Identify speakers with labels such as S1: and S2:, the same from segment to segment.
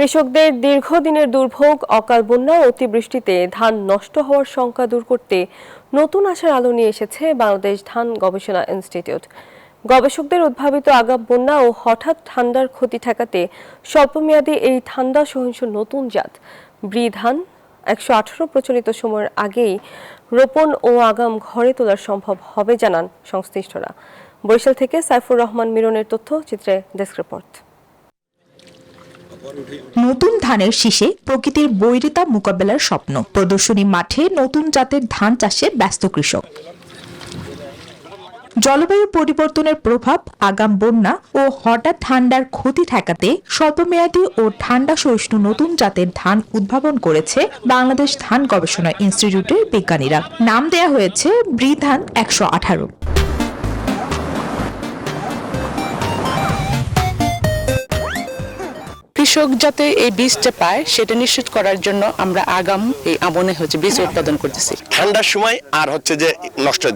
S1: কৃষকদের দীর্ঘদিনের দুর্ভোগ অকাল বন্যা ও অতিবৃষ্টিতে ধান নষ্ট হওয়ার শঙ্কা দূর করতে নতুন আশার আলো নিয়ে এসেছে বাংলাদেশ ধান গবেষণা ইনস্টিটিউট। গবেষকদের উদ্ভাবিত আগাম বন্যা ও হঠাৎ ঠান্ডার ক্ষতি ঠেকাতে স্বল্পমেয়াদী এই ঠান্ডা সহিষ্ণু নতুন জাত ব্রি ধান 118 প্রচলিত সময়ের আগেই রোপণ ও আগাম ঘরে তোলা সম্ভব হবে জানান সংশ্লিষ্টরা। বরিশাল থেকে সাইফুর রহমান মিরনের তথ্যচিত্রে ডেস্ক রিপোর্ট।
S2: নতুন ধানের শীষে প্রকৃতির বৈরিতা মোকাবেলার স্বপ্ন। প্রদর্শনী মাঠে নতুন জাতের ধান চাষে ব্যস্ত কৃষক। জলবায়ু পরিবর্তনের প্রভাব, আগাম বন্যা ও হঠাৎ ঠান্ডার ক্ষতি ঠেকাতে স্বল্পমেয়াদী ও ঠান্ডা সহিষ্ণু নতুন জাতের ধান উদ্ভাবন করেছে বাংলাদেশ ধান গবেষণা ইনস্টিটিউটের বিজ্ঞানীরা। নাম দেয়া হয়েছে ব্রি ধান 118।
S3: কৃষক যাতে এই বীজটা পায় সেটা নিশ্চিত করার জন্য আমরা আগাম এই আমনে বীজ উৎপাদন করতেছি।
S4: ঠান্ডার সময় আর যে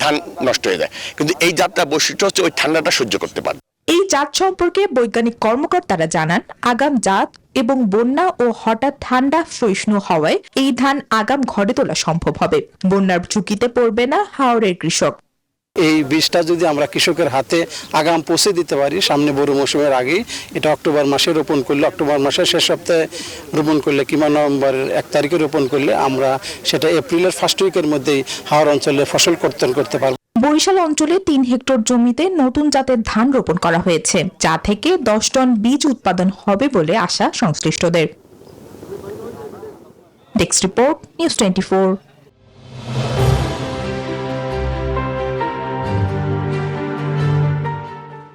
S4: ধান নষ্ট হয়ে যায়, কিন্তু এই জাতটা বৈশিষ্ট্য হচ্ছে ওই ঠান্ডাটা সহ্য করতে পারে।
S2: এই জাত সম্পর্কে বৈজ্ঞানিক কর্মকর্তারা জানান, আগাম জাত এবং বন্যা ও হঠাৎ ঠান্ডা সহিষ্ণু হওয়ায় এই ধান আগাম ঘরে তোলা সম্ভব হবে। বন্যার ঝুঁকিতে পড়বে না হাওরের কৃষক।
S5: এই বীজটা যদি আমরা কৃষকের হাতে আগাম পৌঁছে দিতে পারি সামনে বড় মৌসুমের আগে, এটা অক্টোবর মাসে রোপণ করলে, অক্টোবর মাসের শেষ সপ্তাহে রোপণ করলে কিংবা নভেম্বরের 1 তারিখে রোপণ করলে আমরা সেটা এপ্রিলের ফার্স্ট উইকের মধ্যেই হাওর অঞ্চলে ফসল কর্তন করতে পারব।
S2: বরিশাল অঞ্চলে 3 হেক্টর জমিতে নতুন জাতের ধান রোপণ করা হয়েছে, যা থেকে 10 টন বীজ উৎপাদন হবে বলে আশা সংশ্লিষ্টদের। Desk report, news 24।